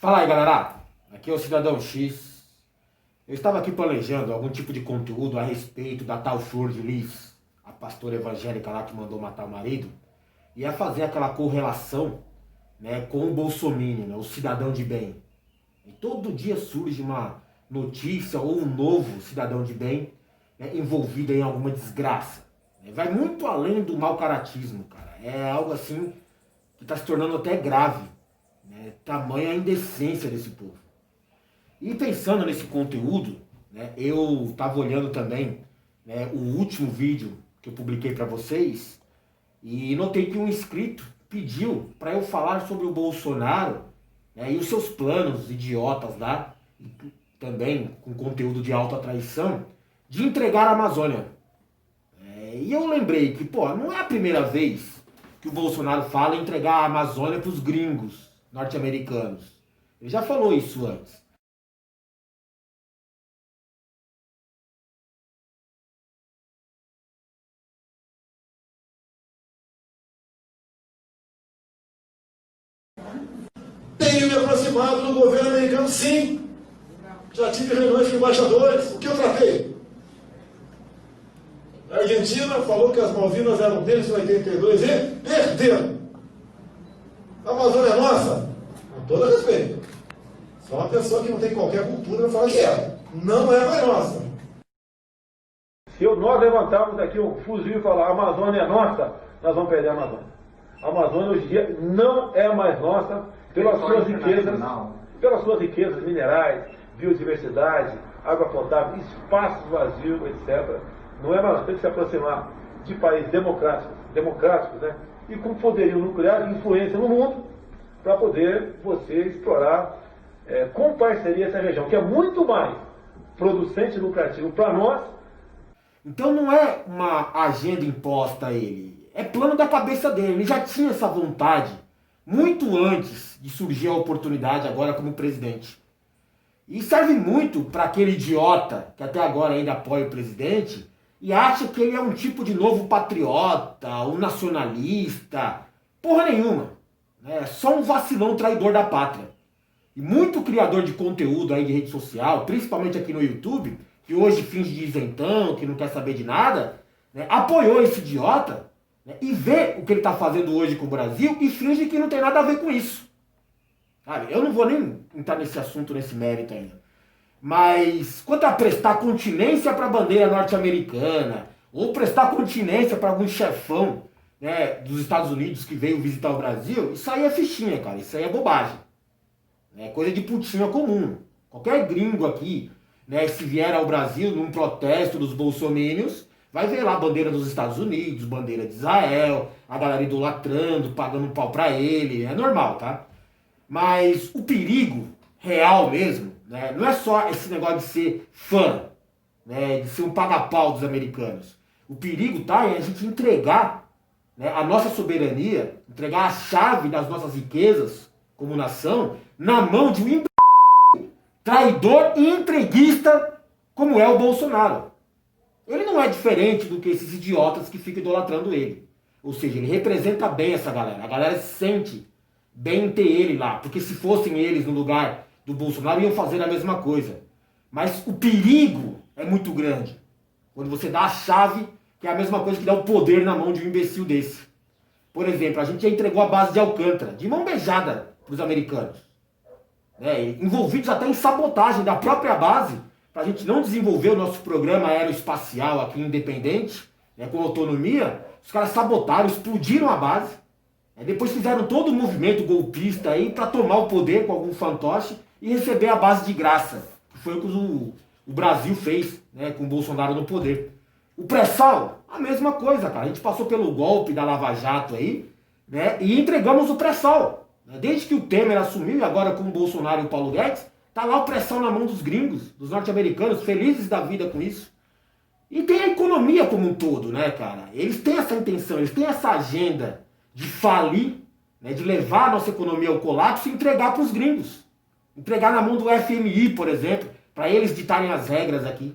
Fala aí, galera. Aqui é o Cidadão X. Eu estava aqui planejando algum tipo de conteúdo a respeito da tal Flor de Lis, a pastora evangélica lá que mandou matar o marido, e ia fazer aquela correlação, né, com o bolsominion, né, o cidadão de bem. E todo dia surge uma notícia ou um novo cidadão de bem, né, envolvido em alguma desgraça. Vai muito além do mau caratismo, cara. É algo assim que está se tornando até grave. Tamanha a indecência desse povo. E pensando nesse conteúdo, né, eu estava olhando também, né, o último vídeo que eu publiquei para vocês e notei que um inscrito pediu para eu falar sobre o Bolsonaro, né, e os seus planos idiotas lá, e também com conteúdo de alta traição, de entregar a Amazônia. E eu lembrei que, pô, não é a primeira vez que o Bolsonaro fala em entregar a Amazônia para os gringos norte-americanos. Ele já falou isso antes. Tenho me aproximado do governo americano, sim. Já tive reuniões com embaixadores. O que eu tratei? A Argentina falou que as Malvinas eram deles em 82 e perderam. A Amazônia é nossa? Com todo respeito. Só uma pessoa que não tem qualquer cultura vai falar que é. Não é mais nossa. Se nós levantarmos aqui um fuzil e falar a Amazônia é nossa, nós vamos perder a Amazônia. A Amazônia hoje em dia não é mais nossa pelas suas riquezas minerais, biodiversidade, água potável, espaço vazio, etc. Não é mais, tem que se aproximar de países democráticos, né? E com poderio nuclear e influência no mundo, para poder você explorar com parceria essa região, que é muito mais producente e lucrativo para nós. Então não é uma agenda imposta a ele, é plano da cabeça dele. Ele já tinha essa vontade muito antes de surgir a oportunidade agora como presidente. E serve muito para aquele idiota que até agora ainda apoia o presidente e acha que ele é um tipo de novo patriota, um nacionalista. Porra nenhuma. É só um vacilão traidor da pátria. E muito criador de conteúdo aí de rede social, principalmente aqui no YouTube, que hoje finge de isentão, que não quer saber de nada, né, apoiou esse idiota, né, e vê o que ele está fazendo hoje com o Brasil e finge que não tem nada a ver com isso. Sabe? Eu não vou nem entrar nesse assunto, nesse mérito ainda. Mas quanto a prestar continência para a bandeira norte-americana, ou prestar continência para algum chefão, né, dos Estados Unidos que veio visitar o Brasil, isso aí é fichinha, cara. Isso aí é bobagem. É coisa de putinha comum. Qualquer gringo aqui, né, se vier ao Brasil num protesto dos bolsominions, vai ver lá a bandeira dos Estados Unidos, bandeira de Israel, a galera idolatrando, pagando um pau pra ele. É normal, tá? Mas o perigo real mesmo, né, não é só esse negócio de ser fã, né, de ser um paga-pau dos americanos. O perigo tá em a gente entregar, né, a nossa soberania, entregar a chave das nossas riquezas como nação na mão de um traidor e entreguista como é o Bolsonaro. Ele não é diferente do que esses idiotas que ficam idolatrando ele. Ou seja, ele representa bem essa galera. A galera se sente bem ter ele lá. Porque se fossem eles no lugar do Bolsonaro, iam fazer a mesma coisa. Mas o perigo é muito grande. Quando você dá a chave, que é a mesma coisa que dá o poder na mão de um imbecil desse. Por exemplo, a gente já entregou a base de Alcântara, de mão beijada para os americanos. Envolvidos até em sabotagem da própria base, para a gente não desenvolver o nosso programa aeroespacial aqui independente, né, com autonomia. Os caras sabotaram, explodiram a base, depois fizeram todo o movimento golpista aí para tomar o poder com algum fantoche e receber a base de graça, que foi o que o Brasil fez, né, com o Bolsonaro no poder. O pré-sal, a mesma coisa, cara. A gente passou pelo golpe da Lava Jato aí, né, e entregamos o pré-sal. Desde que o Temer assumiu, e agora com o Bolsonaro e o Paulo Guedes, tá lá o pré-sal na mão dos gringos, dos norte-americanos, felizes da vida com isso. E tem a economia como um todo, né, cara? Eles têm essa intenção, eles têm essa agenda de falir, né, de levar a nossa economia ao colapso e entregar para os gringos. Entregar na mão do FMI, por exemplo, para eles ditarem as regras aqui.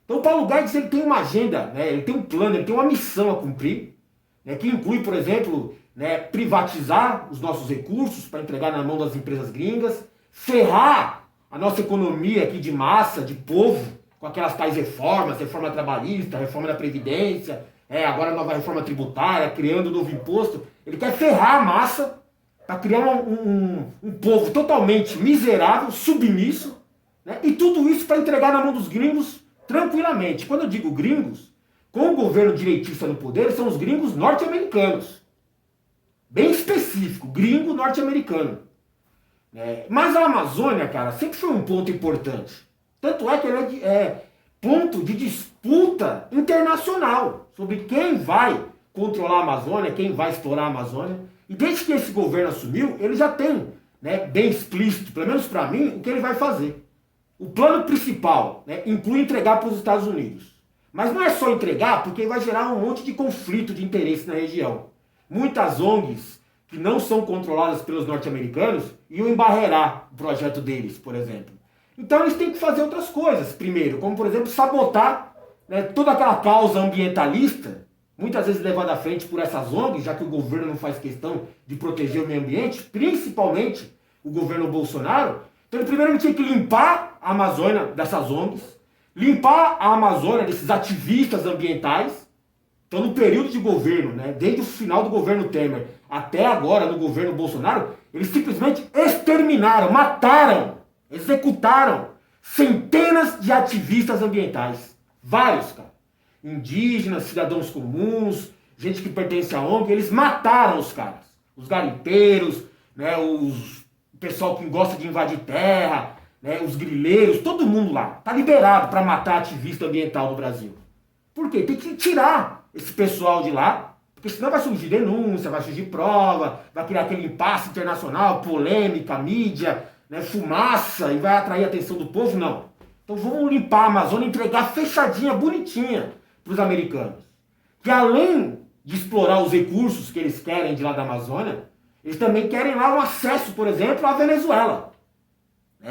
Então o Paulo Guedes, ele tem uma agenda, né, ele tem um plano, ele tem uma missão a cumprir, né, que inclui, por exemplo, né, privatizar os nossos recursos para entregar na mão das empresas gringas, ferrar a nossa economia aqui de massa, de povo, com aquelas tais reformas, reforma trabalhista, reforma da Previdência, agora a nova reforma tributária, criando um novo imposto. Ele quer ferrar a massa para criar um povo totalmente miserável, submisso, né? E tudo isso para entregar na mão dos gringos tranquilamente. Quando eu digo gringos, com o governo direitista no poder, são os gringos norte-americanos. Bem específico, gringo norte-americano. Mas a Amazônia, cara, sempre foi um ponto importante. Tanto é que ele é ponto de disputa internacional sobre quem vai controlar a Amazônia, quem vai explorar a Amazônia. E desde que esse governo assumiu, ele já tem, né, bem explícito, pelo menos para mim, o que ele vai fazer. O plano principal, né, inclui entregar para os Estados Unidos. Mas não é só entregar, porque vai gerar um monte de conflito de interesse na região. Muitas ONGs que não são controladas pelos norte-americanos iam embarrear o projeto deles, por exemplo. Então eles têm que fazer outras coisas, primeiro, como por exemplo sabotar, né, toda aquela causa ambientalista, muitas vezes levada à frente por essas ONGs, já que o governo não faz questão de proteger o meio ambiente, principalmente o governo Bolsonaro. Então ele primeiro tinha que limpar a Amazônia dessas ONGs, limpar a Amazônia desses ativistas ambientais. Então no período de governo, né, desde o final do governo Temer até agora no governo Bolsonaro, eles simplesmente exterminaram, mataram, executaram centenas de ativistas ambientais. Vários, cara. Indígenas, cidadãos comuns, gente que pertence à ONG, eles mataram os caras. Os garimpeiros, né, o pessoal que gosta de invadir terra, né, os grileiros, todo mundo lá. Tá liberado para matar ativista ambiental no Brasil. Por quê? Tem que tirar esse pessoal de lá, porque senão vai surgir denúncia, vai surgir prova, vai criar aquele impasse internacional, polêmica, mídia, né, fumaça, e vai atrair a atenção do povo. Não. Então vamos limpar a Amazônia e entregar fechadinha, bonitinha para os americanos. Que além de explorar os recursos que eles querem de lá da Amazônia, eles também querem lá um acesso, por exemplo, à Venezuela.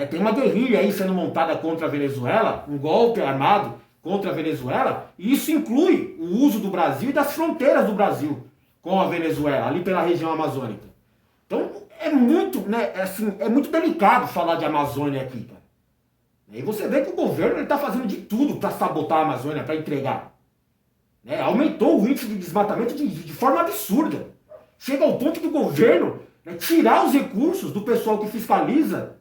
Tem uma guerrilha aí sendo montada contra a Venezuela, um golpe armado contra a Venezuela, e isso inclui o uso do Brasil e das fronteiras do Brasil com a Venezuela, ali pela região amazônica. Então é muito, né, é muito delicado falar de Amazônia aqui, cara. E você vê que o governo está fazendo de tudo para sabotar a Amazônia, para entregar. Aumentou o índice de desmatamento de forma absurda. Chega ao ponto do governo, né, tirar os recursos do pessoal que fiscaliza,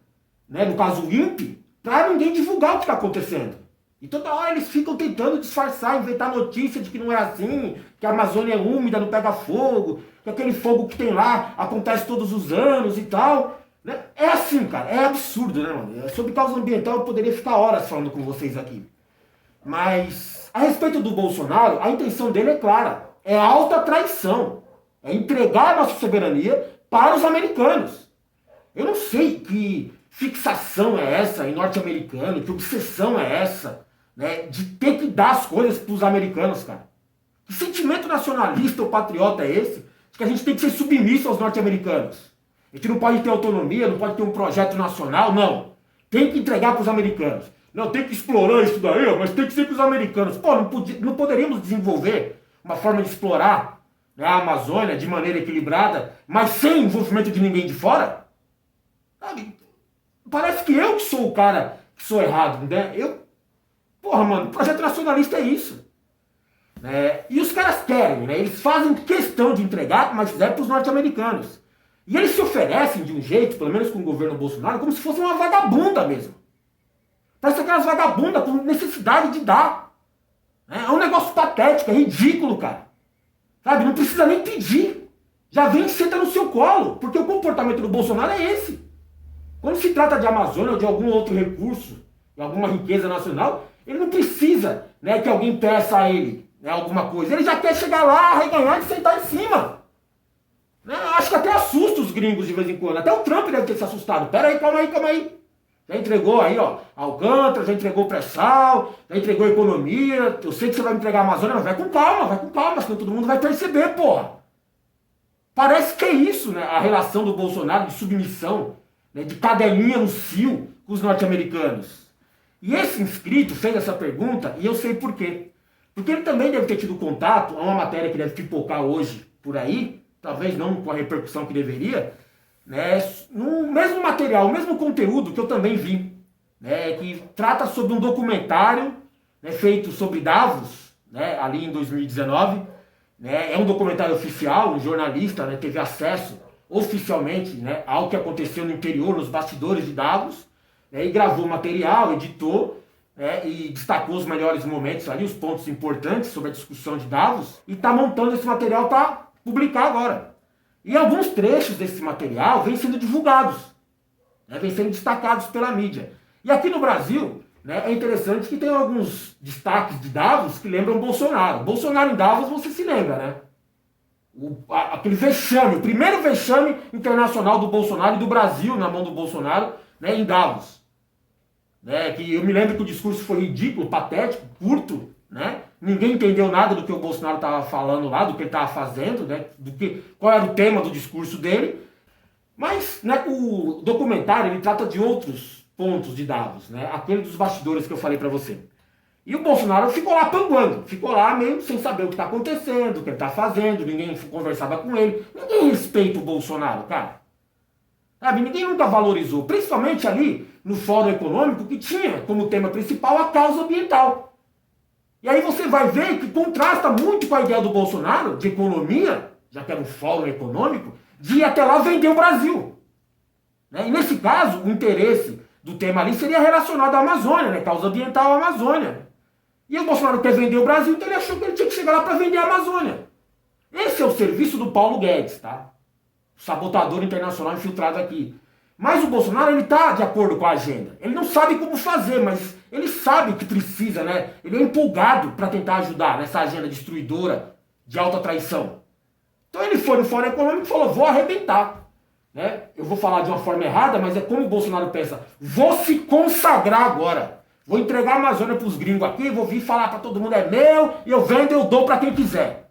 né, no caso o INPE, para ninguém divulgar o que está acontecendo. E toda hora eles ficam tentando disfarçar, inventar notícia de que não é assim, que a Amazônia é úmida, não pega fogo, que aquele fogo que tem lá acontece todos os anos e tal. Né? É assim, cara, é absurdo, né, mano? Sobre causa ambiental eu poderia ficar horas falando com vocês aqui. Mas, a respeito do Bolsonaro, a intenção dele é clara. É alta traição. É entregar a nossa soberania para os americanos. Eu não sei que fixação é essa em norte-americano, que obsessão é essa, né, de ter que dar as coisas para os americanos, cara. Que sentimento nacionalista ou patriota é esse? De que a gente tem que ser submisso aos norte-americanos. A gente não pode ter autonomia, não pode ter um projeto nacional, não. Tem que entregar para os americanos. Não, tem que explorar isso daí, mas tem que ser para os americanos. Pô, não poderíamos desenvolver uma forma de explorar, né, a Amazônia de maneira equilibrada, mas sem envolvimento de ninguém de fora? Sabe? Parece que eu que sou o cara que sou errado, né? Porra, mano, projeto nacionalista é isso. E os caras querem, né? Eles fazem questão de entregar, mas é para os norte-americanos. E eles se oferecem de um jeito, pelo menos com o governo Bolsonaro, como se fosse uma vagabunda mesmo. Parece aquelas vagabundas com necessidade de dar. É um negócio patético, é ridículo, cara. Sabe, não precisa nem pedir. Já vem e senta no seu colo, porque o comportamento do Bolsonaro é esse. Quando se trata de Amazônia ou de algum outro recurso, de alguma riqueza nacional, ele não precisa, né, que alguém peça a ele, né, alguma coisa. Ele já quer chegar lá, arreganhar e sentar em cima. Acho que até assusta os gringos de vez em quando. Até o Trump deve ter se assustado. Pera aí, calma aí. Já entregou aí, ó, Alcântara, já entregou pré-sal, já entregou economia. Eu sei que você vai me entregar a Amazônia, mas vai com calma, senão todo mundo vai perceber, porra. Parece que é isso, né, a relação do Bolsonaro de submissão, né, de cadelinha no cio com os norte-americanos. E esse inscrito fez essa pergunta, e eu sei por quê. Porque ele também deve ter tido contato, a uma matéria que deve pipocar hoje por aí, talvez não com a repercussão que deveria, né, mesmo material, o mesmo conteúdo que eu também vi, né, que trata sobre um documentário, né, feito sobre Davos, né, ali em 2019. Né, é um documentário oficial, um jornalista, né, teve acesso oficialmente, né, ao que aconteceu no interior, nos bastidores de Davos, né, e gravou material, editou, né, e destacou os melhores momentos ali, os pontos importantes sobre a discussão de Davos, e está montando esse material para publicar agora. E alguns trechos desse material vêm sendo divulgados, né, vêm sendo destacados pela mídia. E aqui no Brasil, né, é interessante que tem alguns destaques de Davos que lembram Bolsonaro. Bolsonaro em Davos, você se lembra, né? Aquele vexame, o primeiro vexame internacional do Bolsonaro e do Brasil na mão do Bolsonaro, né, em Davos. Né, que eu me lembro que o discurso foi ridículo, patético, curto, né? Ninguém entendeu nada do que o Bolsonaro estava falando lá, do que ele estava fazendo, né? Qual era o tema do discurso dele. Mas, né, o documentário ele trata de outros pontos de Davos, né? Aquele dos bastidores que eu falei para você. E o Bolsonaro ficou lá panguando, ficou lá meio sem saber o que está acontecendo, o que ele está fazendo, ninguém conversava com ele. Ninguém respeita o Bolsonaro, cara. Sabe, ninguém nunca valorizou, principalmente ali no Fórum Econômico, que tinha como tema principal a causa ambiental. E aí você vai ver que contrasta muito com a ideia do Bolsonaro de economia, já que era um Fórum Econômico, de ir até lá vender o Brasil. Né? E nesse caso, o interesse do tema ali seria relacionado à Amazônia, né? Causa ambiental à Amazônia. E o Bolsonaro quer vender o Brasil, então ele achou que ele tinha que chegar lá para vender a Amazônia. Esse é o serviço do Paulo Guedes, tá? Sabotador internacional infiltrado aqui. Mas o Bolsonaro, ele está de acordo com a agenda. Ele não sabe como fazer, mas ele sabe o que precisa, né? Ele é empolgado para tentar ajudar nessa agenda destruidora de alta traição. Então ele foi no Fórum Econômico e falou, vou arrebentar. Né? Eu vou falar de uma forma errada, mas é como o Bolsonaro pensa, vou se consagrar agora. Vou entregar a Amazônia para os gringos aqui, vou vir falar para todo mundo, é meu, e eu vendo, eu dou para quem quiser.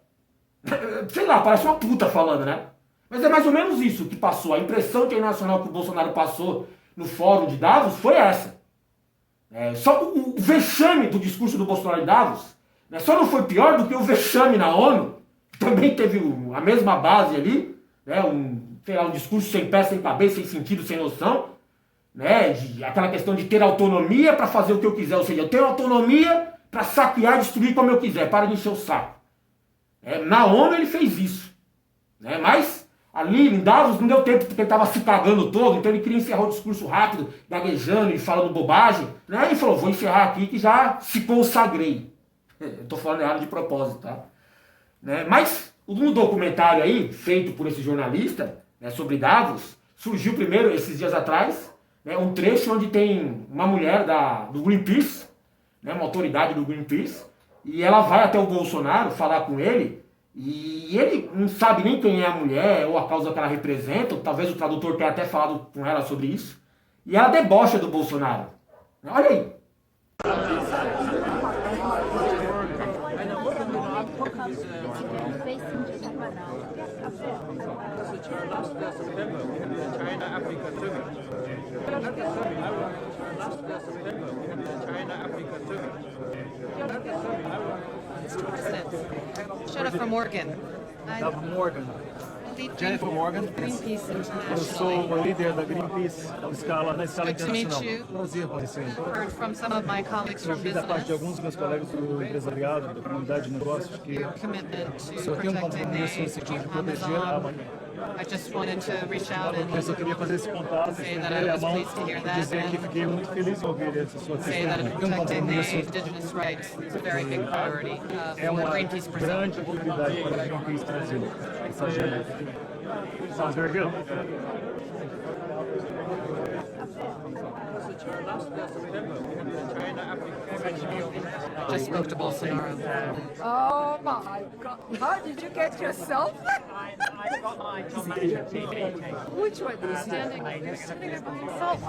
Sei lá, parece uma puta falando, né? Mas é mais ou menos isso que passou. A impressão internacional que o Bolsonaro passou no Fórum de Davos foi essa. Só o vexame do discurso do Bolsonaro em Davos, né, só não foi pior do que o vexame na ONU, que também teve a mesma base ali, né, um discurso sem pé, sem cabeça, sem sentido, sem noção, né, aquela questão de ter autonomia para fazer o que eu quiser, ou seja, eu tenho autonomia para saquear e destruir como eu quiser, para de encher o saco. Na ONU ele fez isso, né, mas ali em Davos não deu tempo porque ele estava se cagando todo, então ele queria encerrar o discurso rápido, gaguejando e falando bobagem, né, e falou, vou encerrar aqui que já se consagrei. Eu estou falando errado de propósito, tá? Né, mas no documentário aí, feito por esse jornalista, né, sobre Davos, surgiu primeiro, esses dias atrás, né, um trecho onde tem uma mulher do Greenpeace, né, uma autoridade do Greenpeace, e ela vai até o Bolsonaro falar com ele, e ele não sabe nem quem é a mulher ou a causa que ela representa, ou talvez o tradutor tenha até falado com ela sobre isso, e ela debocha do Bolsonaro. Olha aí. Jennifer Morgan. Morgan. Jennifer Morgan. Greenpeace Eu International. sou o líder da Greenpeace na escala Good to meet internacional. you. Prazer conhecê-lo. Heard from some of my colleagues Eu from vi da parte de business alguns dos meus colegas do empresariado, da comunidade de negócios, que your commitment o to senhor tem um protecting compromisso no sentido de the proteger a Amazon. I just wanted to reach out Eu só and queria fazer esse contato, Say that estender I a was mão pleased to hear e that dizer que and fiquei muito feliz em ouvir essa sua say that questão. Tem um protecting the compromisso, indigenous rights is a very big priority é for uma Greenpeace Brazil. grande prioridade para a Greenpeace Brasil. Essa agenda. Sounds very good. Just spoke to Bolsonaro. Oh my God! How did you get yourself? Which one? You're standing by yourself.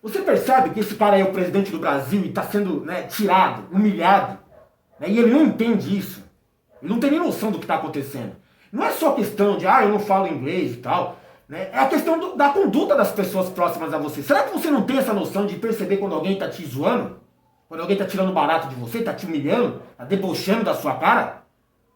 Você percebe que esse cara aí é o presidente do Brasil e está sendo, né, tirado, humilhado, né, e ele não entende isso. Ele não tem nem noção do que está acontecendo. Não é só questão de, eu não falo inglês e tal. Né, é a questão da conduta das pessoas próximas a você. Será que você não tem essa noção de perceber quando alguém está te zoando? Quando alguém está tirando barato de você, está te humilhando, está debochando da sua cara?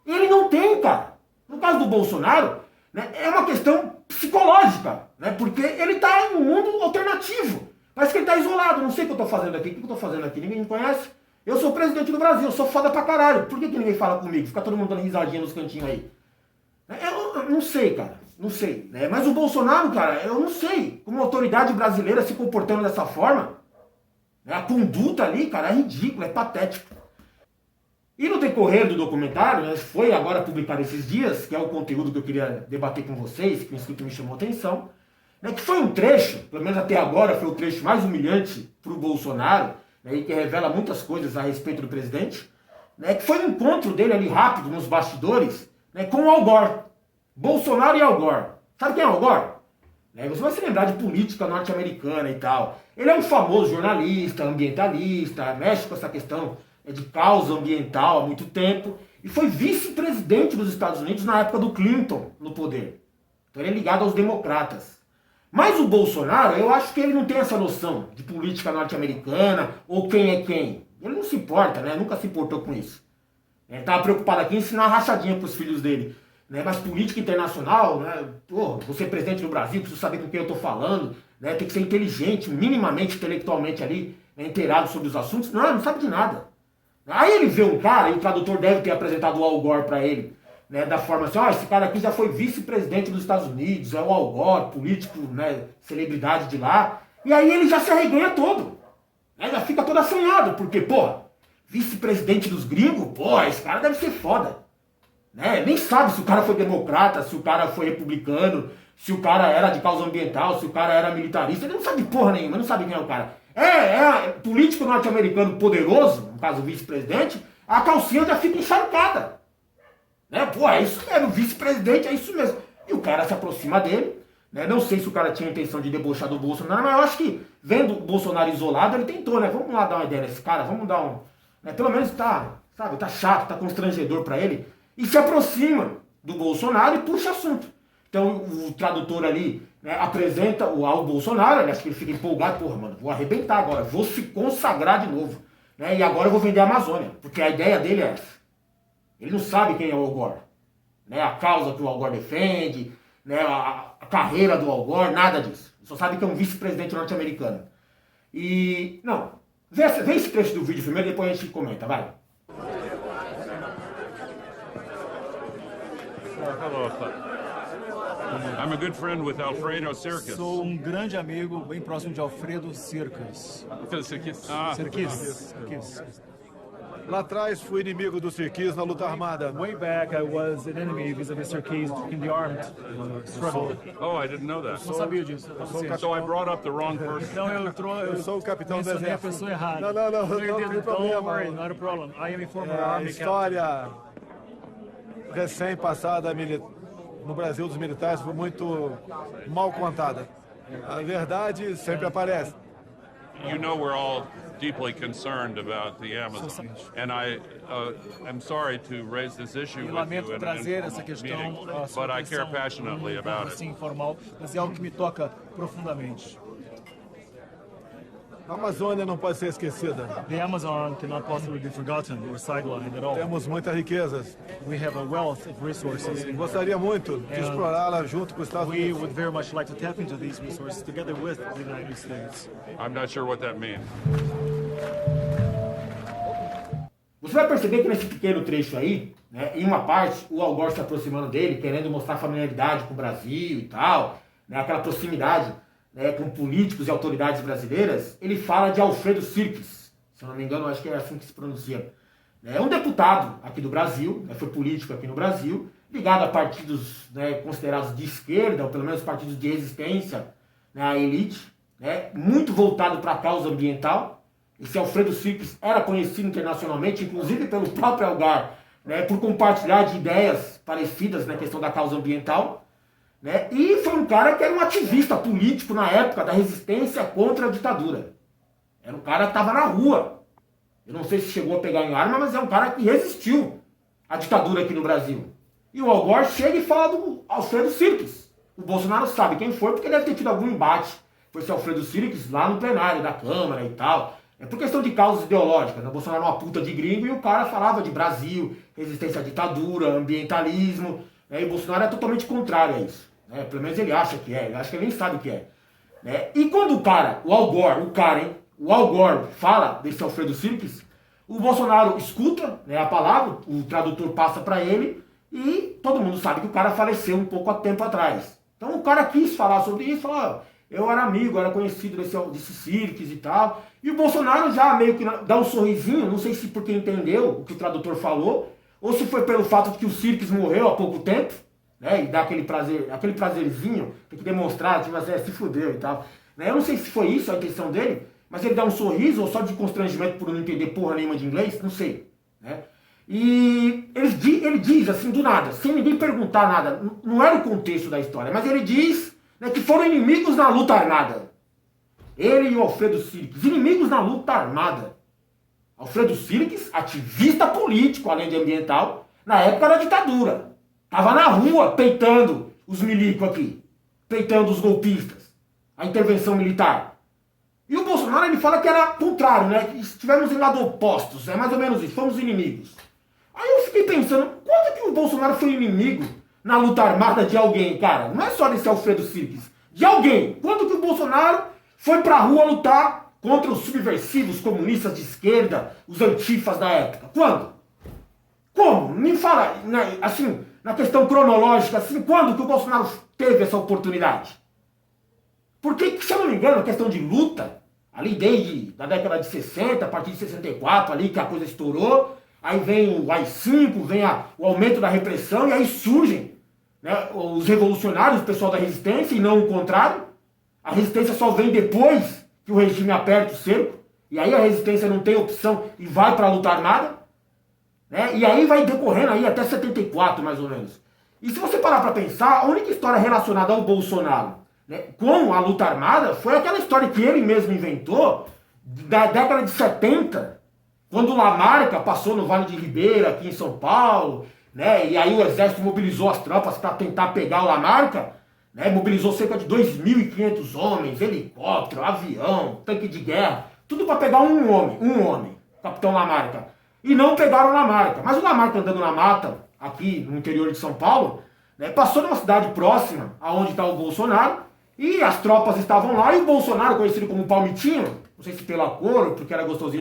Ele não tem, cara. No caso do Bolsonaro, né, é uma questão psicológica, né, porque ele está em um mundo alternativo. Parece que ele está isolado, não sei o que eu estou fazendo aqui, o que eu estou fazendo aqui, ninguém me conhece. Eu sou presidente do Brasil, eu sou foda pra caralho, por que ninguém fala comigo? Fica todo mundo dando risadinha nos cantinhos aí. Eu não sei, cara, não sei. Né? Mas o Bolsonaro, cara, eu não sei, como autoridade brasileira se comportando dessa forma, né? A conduta ali, cara, é ridícula, é patética. E no decorrer do documentário, né, foi agora publicado esses dias, que é o conteúdo que eu queria debater com vocês, que o inscrito me chamou a atenção, né, que foi um trecho, pelo menos até agora foi o trecho mais humilhante para o Bolsonaro, né, e que revela muitas coisas a respeito do presidente, né, que foi um encontro dele ali rápido nos bastidores, né, com o Al Gore. Bolsonaro e Al Gore. Sabe quem é Al Gore? Né, você vai se lembrar de política norte-americana e tal. Ele é um famoso jornalista, ambientalista, mexe com essa questão de causa ambiental há muito tempo, e foi vice-presidente dos Estados Unidos na época do Clinton no poder. Então ele é ligado aos democratas. Mas o Bolsonaro, eu acho que ele não tem essa noção de política norte-americana ou quem é quem. Ele não se importa, né? Nunca se importou com isso. Ele estava preocupado aqui em ensinar uma rachadinha para os filhos dele. Né? Mas política internacional, né? Pô, vou ser presidente do Brasil, preciso saber com quem eu estou falando, né? Tem que ser inteligente, minimamente intelectualmente ali, né? Inteirado sobre os assuntos. Não sabe de nada. Aí ele vê um cara, e o tradutor deve ter apresentado o Al Gore para ele, né, da forma assim, esse cara aqui já foi vice-presidente dos Estados Unidos, é o Al Gore, político, né, celebridade de lá, e aí ele já se arreganha todo, né, já fica todo assanhado, porque, vice-presidente dos gringos, esse cara deve ser foda, né, nem sabe se o cara foi democrata, se o cara foi republicano, se o cara era de causa ambiental, se o cara era militarista, ele não sabe porra nenhuma, não sabe quem é o cara. Político norte-americano poderoso, no caso o vice-presidente, a calcinha já fica encharcada. Né? É isso mesmo, vice-presidente é isso mesmo. E o cara se aproxima dele, né? Não sei se o cara tinha a intenção de debochar do Bolsonaro, mas eu acho que, vendo o Bolsonaro isolado, ele tentou, né? Vamos lá dar uma ideia nesse cara, vamos dar um... Né? Pelo menos tá chato, tá constrangedor pra ele. E se aproxima do Bolsonaro e puxa assunto. Então o tradutor ali, né, apresenta ao Bolsonaro, acho que ele fica empolgado, vou arrebentar agora, vou se consagrar de novo. Né, e agora eu vou vender a Amazônia, porque a ideia dele é essa. Ele não sabe quem é o Al Gore. Né, a causa que o Al Gore defende, né, a carreira do Al Gore, nada disso. Ele só sabe que é um vice-presidente norte-americano. E, vê esse trecho do vídeo primeiro, depois a gente comenta, vai. Hello. I'm a good friend with Alfredo Circus. Sou um grande amigo, bem próximo de Alfredo Circus. Circus. Circus. Lá atrás fui inimigo do Sirkis na luta armada. Way back, I was an enemy vis-a-vis Circus in the armed struggle. Oh, I didn't know that. Não sabia disso. So I brought up the wrong person. Então eu sou o capitão do mencionei a exército. pessoa errada. Não Don't tem problema. worry, not a problem. I am a former A army história recém-passada no Brasil dos militares foi muito mal contada. A verdade sempre aparece. You know we're all deeply concerned about the Amazon, and I'm sorry to raise this issue Eu with you lamento in trazer an essa informal questão, meeting, but I care passionately about it. assim, informal, mas é algo que me toca profundamente. A Amazônia não pode ser esquecida. The Amazon cannot possibly be forgotten or sidelined at all. Temos muitas riquezas. We have a wealth of resources. Gostaria muito de explorá-la junto com os Estados We Unidos. would very much like to tap into these resources together with the United States. I'm not sure what that means. Você vai perceber que nesse pequeno trecho aí, né, em uma parte, o Al Gore se aproximando dele, querendo mostrar familiaridade com o Brasil e tal, né, aquela proximidade, né, com políticos e autoridades brasileiras, ele fala de Alfredo Circus, se eu não me engano, acho que é assim que se pronuncia. É um deputado aqui do Brasil, né, foi político aqui no Brasil, ligado a partidos, né, considerados de esquerda, ou pelo menos partidos de resistência, né, à elite, né, muito voltado para a causa ambiental. Esse Alfredo Circus era conhecido internacionalmente, inclusive pelo próprio Al Gore, né, por compartilhar de ideias parecidas na questão da causa ambiental. Né? E foi um cara que era um ativista político na época da resistência contra a ditadura. Era um cara que estava na rua. Eu não sei se chegou a pegar em arma, mas é um cara que resistiu à ditadura aqui no Brasil. E o Al Gore chega e fala do Alfredo Circus. O Bolsonaro sabe quem foi, porque deve ter tido algum embate com esse Alfredo Circus lá no plenário da Câmara e tal. É por questão de causas ideológicas. Né? O Bolsonaro é uma puta de gringo e o cara falava de Brasil, resistência à ditadura, ambientalismo. né? E o Bolsonaro é totalmente contrário a isso. Né? Pelo menos ele acha que é, ele acha que ele nem sabe o que é. Né? E quando o Al Gore fala desse Alfredo Sirkis, o Bolsonaro escuta, né, a palavra, o tradutor passa para ele e todo mundo sabe que o cara faleceu um pouco há tempo atrás. Então o cara quis falar sobre isso, falou, eu era amigo, era conhecido desse Sirkis e tal. E o Bolsonaro já meio que dá um sorrisinho, não sei se porque entendeu o que o tradutor falou, ou se foi pelo fato de que o Sirkis morreu há pouco tempo, né, e dá aquele prazerzinho, tem que demonstrar, tipo assim, se fudeu e tal. Né? Eu não sei se foi isso a intenção dele, mas ele dá um sorriso, ou só de constrangimento por não entender porra nenhuma de inglês, não sei. Né? E ele diz assim, do nada, sem ninguém perguntar nada, não era o contexto da história, mas ele diz, né, que foram inimigos na luta armada. Ele e o Alfredo Sirkis, inimigos na luta armada. Alfredo Sirkis, ativista político, além de ambiental, na época da ditadura. Tava na rua peitando os milicos aqui, peitando os golpistas, a intervenção militar. E o Bolsonaro, ele fala que era contrário, né? Que estivemos em lado opostos, é mais ou menos isso, fomos inimigos. Aí eu fiquei pensando, quando que o Bolsonaro foi inimigo na luta armada de alguém, cara? Não é só desse Alfredo Sirkis, de alguém. Quando que o Bolsonaro foi pra rua lutar contra os subversivos comunistas de esquerda, os antifas da época? Quando? Como? Me fala, né, assim, na questão cronológica, assim, quando que o Bolsonaro teve essa oportunidade? Porque, se eu não me engano, a questão de luta, ali desde a década de 60, a partir de 64, ali que a coisa estourou, aí vem o AI-5, vem o aumento da repressão, e aí surgem, né, os revolucionários, o pessoal da resistência, e não o contrário. A resistência só vem depois que o regime aperta o cerco, e aí a resistência não tem opção e vai para a luta armada, né, e aí vai decorrendo aí até 74, mais ou menos. E se você parar para pensar, a única história relacionada ao Bolsonaro, né, com a luta armada foi aquela história que ele mesmo inventou da década de 70, quando o Lamarca passou no Vale de Ribeira, aqui em São Paulo, né, e aí o exército mobilizou as tropas para tentar pegar o Lamarca, né, mobilizou cerca de 2.500 homens, helicóptero, avião, tanque de guerra, tudo para pegar um homem, Capitão Lamarca. E não pegaram o Lamarca. Mas o Lamarca andando na mata, aqui no interior de São Paulo, né, passou numa cidade próxima aonde está o Bolsonaro, e as tropas estavam lá, e o Bolsonaro, conhecido como Palmitinho, não sei se pela cor ou porque era gostosinho,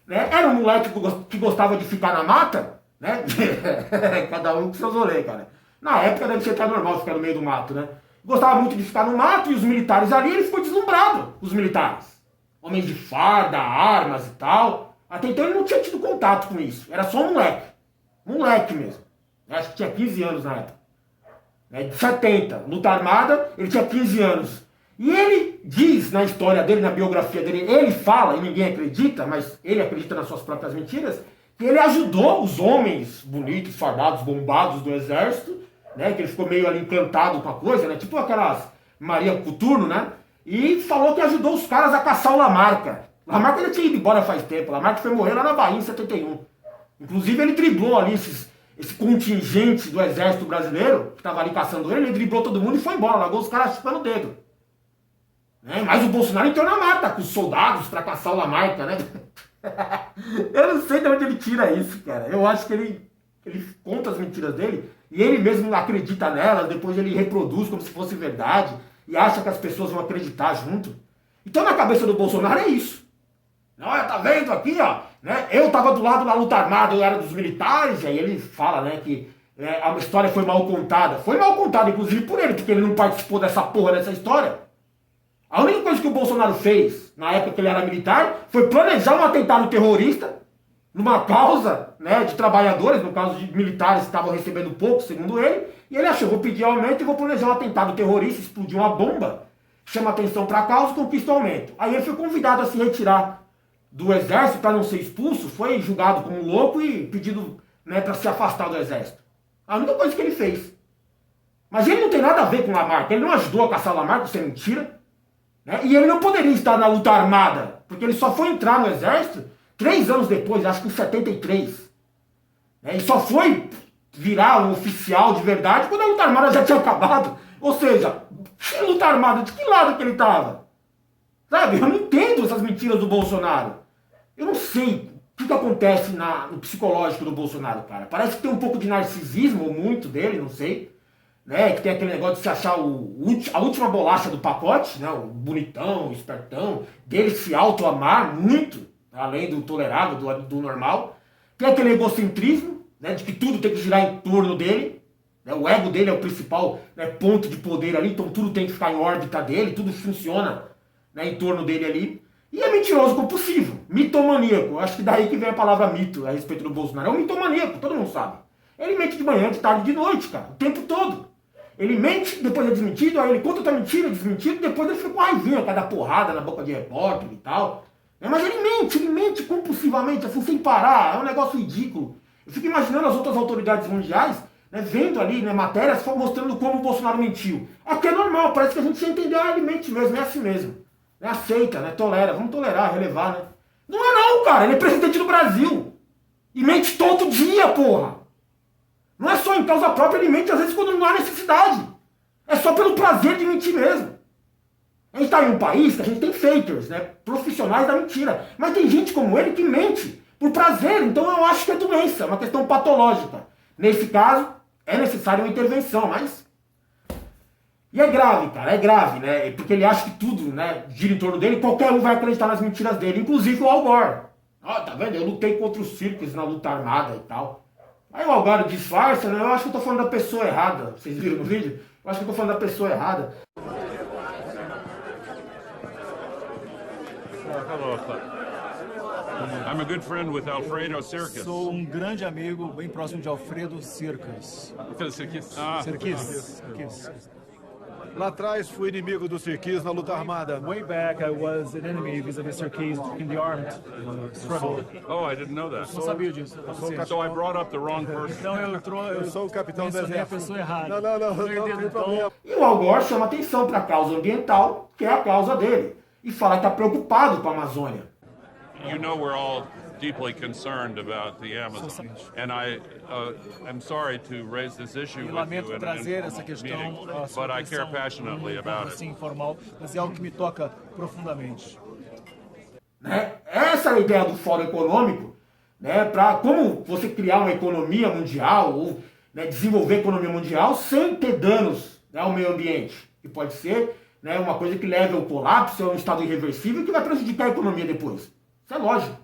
né, era um moleque que gostava de ficar na mata, né? Cada um com seus rolês, cara. Na época deve ser até normal ficar no meio do mato, né? Gostava muito de ficar no mato, e os militares ali, ele ficou deslumbrado, os militares. Homens de farda, armas e tal. Até então ele não tinha tido contato com isso, era só um moleque. Moleque mesmo. Acho que tinha 15 anos na época. De 70, luta armada, ele tinha 15 anos. E ele diz na história dele, na biografia dele, ele fala, e ninguém acredita, mas ele acredita nas suas próprias mentiras, que ele ajudou os homens bonitos, fardados, bombados do exército, né, que ele ficou meio ali encantado com a coisa, né, tipo aquelas Maria Coturno, né, e falou que ajudou os caras a caçar o Lamarca. Lamarca já tinha ido embora faz tempo, Lamarca foi morrer lá na Bahia em 71. Inclusive ele driblou ali esse contingente do exército brasileiro, que estava ali caçando ele driblou todo mundo e foi embora, largou os caras chupando o dedo. Né? Mas o Bolsonaro entrou na mata com os soldados para caçar o Lamarca, né? Eu não sei de onde ele tira isso, cara. Eu acho que ele conta as mentiras dele e ele mesmo acredita nelas, depois ele reproduz como se fosse verdade e acha que as pessoas vão acreditar junto. Então na cabeça do Bolsonaro é isso. Olha, tá vendo aqui, ó, né? Eu tava do lado da luta armada, eu era dos militares, e aí ele fala, né, que a história foi mal contada. Foi mal contada, inclusive, por ele, porque ele não participou dessa porra dessa história. A única coisa que o Bolsonaro fez, na época que ele era militar, foi planejar um atentado terrorista, numa causa, né, de trabalhadores, no caso de militares que estavam recebendo pouco, segundo ele, e ele achou, vou pedir aumento e vou planejar um atentado terrorista, explodir uma bomba, chama atenção para a causa, conquista o aumento. Aí ele foi convidado a se retirar do exército para não ser expulso, foi julgado como louco e pedido, né, para se afastar do exército. A única coisa que ele fez. Mas ele não tem nada a ver com o Lamarca, ele não ajudou a caçar o Lamarca, isso é mentira. Né? E ele não poderia estar na luta armada, porque ele só foi entrar no exército 3 anos depois, acho que em 73. Né? E só foi virar um oficial de verdade quando a luta armada já tinha acabado. Ou seja, que luta armada, de que lado que ele estava? Sabe, eu não entendo essas mentiras do Bolsonaro. Eu não sei que acontece no psicológico do Bolsonaro, cara? Parece que tem um pouco de narcisismo, ou muito dele, não sei. Né? Que tem aquele negócio de se achar a última bolacha do pacote, né? O bonitão, o espertão, dele se auto-amar muito, além do tolerável, do normal. Tem aquele egocentrismo, né? De que tudo tem que girar em torno dele. Né? O ego dele é o principal, né, ponto de poder ali, então tudo tem que ficar em órbita dele, tudo funciona, né, em torno dele ali. E é mentiroso compulsivo, mitomaníaco. Acho que daí que vem a palavra mito a respeito do Bolsonaro. É um mitomaníaco, todo mundo sabe. Ele mente de manhã, de tarde, de noite, cara, o tempo todo. Ele mente, depois é desmentido, aí ele conta outra mentira, desmentido, depois ele fica com raivinha, cada porrada na boca de repórter e tal. Mas ele mente compulsivamente, assim, sem parar. É um negócio ridículo. Eu fico imaginando as outras autoridades mundiais, né, vendo ali, né, matérias mostrando como o Bolsonaro mentiu. Aqui é normal, parece que a gente já entendeu, ele mente mesmo, é assim mesmo. Né, aceita, né, tolera, vamos tolerar, relevar, né. Não é não, cara, ele é presidente do Brasil. E mente todo dia, porra. Não é só em causa própria, ele mente às vezes quando não há necessidade. É só pelo prazer de mentir mesmo. A gente está em um país que a gente tem fakers, né, profissionais da mentira. Mas tem gente como ele que mente por prazer, então eu acho que é doença, é uma questão patológica. Nesse caso, é necessária uma intervenção, mas... E é grave, cara, é grave, né? Porque ele acha que tudo, né, gira em torno dele, qualquer um vai acreditar nas mentiras dele, inclusive o Al Gore. Ó, tá vendo? Eu lutei contra os circos na luta armada e tal. Aí o Al Gore disfarça, né? Eu acho que eu tô falando da pessoa errada. Vocês viram no vídeo? Eu acho que eu tô falando da pessoa errada. Hello. I'm a good friend with Alfredo Circus. Sou um grande amigo, bem próximo de Alfredo Circus. Cirquis. Lá atrás fui inimigo do Sirquis na luta armada. Way back, I was an enemy vis-a-vis Cirquis in the armed struggle. Oh, I didn't know that. Não sabia disso. So I brought up the wrong person. Então eu sou o capitão do mencionei a exército. pessoa errada. Não tem problema. E o Al Gore chama atenção para a causa ambiental, que é a causa dele. E fala que está preocupado com a Amazônia. You know we're all deeply concerned about the Amazon, and I'm sorry to raise this issue with Lamento you in an trazer essa informal questão, meeting, but I care passionately about it. assim informal, mas é algo que me toca profundamente. Né? Essa é a ideia do Fórum Econômico, né? Para como você criar uma economia mundial ou, né, desenvolver a economia mundial sem ter danos, né, ao meio ambiente, que pode ser, né, uma coisa que leve ao colapso, a um estado irreversível que vai prejudicar a economia depois. Isso é lógico.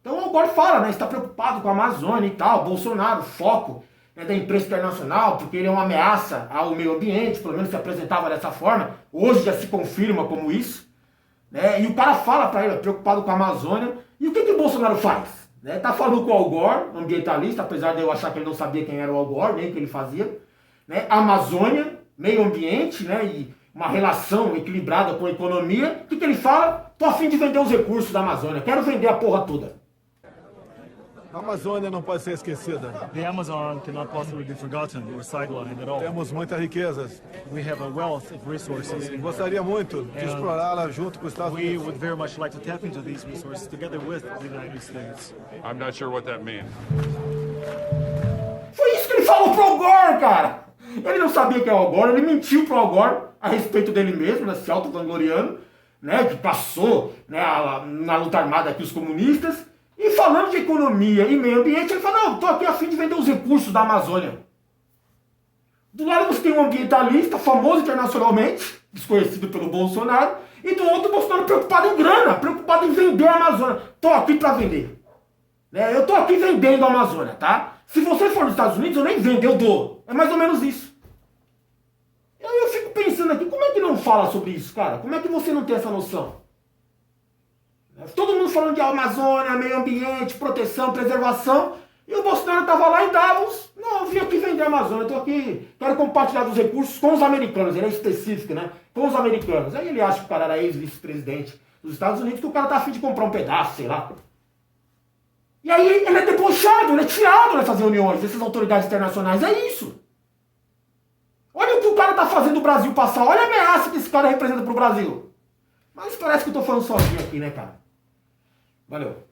Então o Al Gore fala, né, está preocupado com a Amazônia e tal, Bolsonaro, foco, né, da imprensa internacional, porque ele é uma ameaça ao meio ambiente, pelo menos se apresentava dessa forma, hoje já se confirma como isso, né, e o cara fala para ele, preocupado com a Amazônia, e o que o Bolsonaro faz? Né, tá falando com o Al Gore, ambientalista, apesar de eu achar que ele não sabia quem era o Al Gore, nem o que ele fazia, né, Amazônia, meio ambiente, né, e uma relação equilibrada com a economia, o que ele fala? Tô a fim de vender os recursos da Amazônia, quero vender a porra toda. A Amazônia não pode ser esquecida. The Amazon cannot possibly be forgotten or sidelined at all. Temos muitas riquezas. We have a wealth of resources. Gostaria muito de explorá-la junto com os Estados We Unidos. would very much like to tap into these resources together with the United States. I'm not sure what that means. Foi isso que ele falou pro Al Gore, cara! Ele não sabia que é o Al Gore, ele mentiu pro Al Gore a respeito dele mesmo, né, se auto-vangloriando, né, que passou, né, na luta armada aqui os comunistas, e falando de economia e meio ambiente, ele fala, não, tô aqui a fim de vender os recursos da Amazônia. Do lado você tem um ambientalista, famoso internacionalmente, desconhecido pelo Bolsonaro, e do outro o Bolsonaro preocupado em grana, preocupado em vender a Amazônia. Tô aqui pra vender. Né, eu tô aqui vendendo a Amazônia, tá? Se você for nos Estados Unidos, eu nem vendo, eu dou. É mais ou menos isso. E aí eu fico pensando aqui, como é que não fala sobre isso, cara? Como é que você não tem essa noção? Todo mundo falando de Amazônia, meio ambiente, proteção, preservação, e o Bolsonaro estava lá em Davos, não, eu vim aqui vender a Amazônia, eu tô aqui, quero compartilhar dos recursos com os americanos, ele é específico, né? Com os americanos. Aí ele acha que o cara era ex-vice-presidente dos Estados Unidos, que o cara tá a fim de comprar um pedaço, sei lá. E aí ele é debochado, ele é tirado nessas reuniões, dessas autoridades internacionais, é isso. Olha o que o cara tá fazendo o Brasil passar, olha a ameaça que esse cara representa pro Brasil. Mas parece que eu tô falando sozinho aqui, né, cara? Valeu.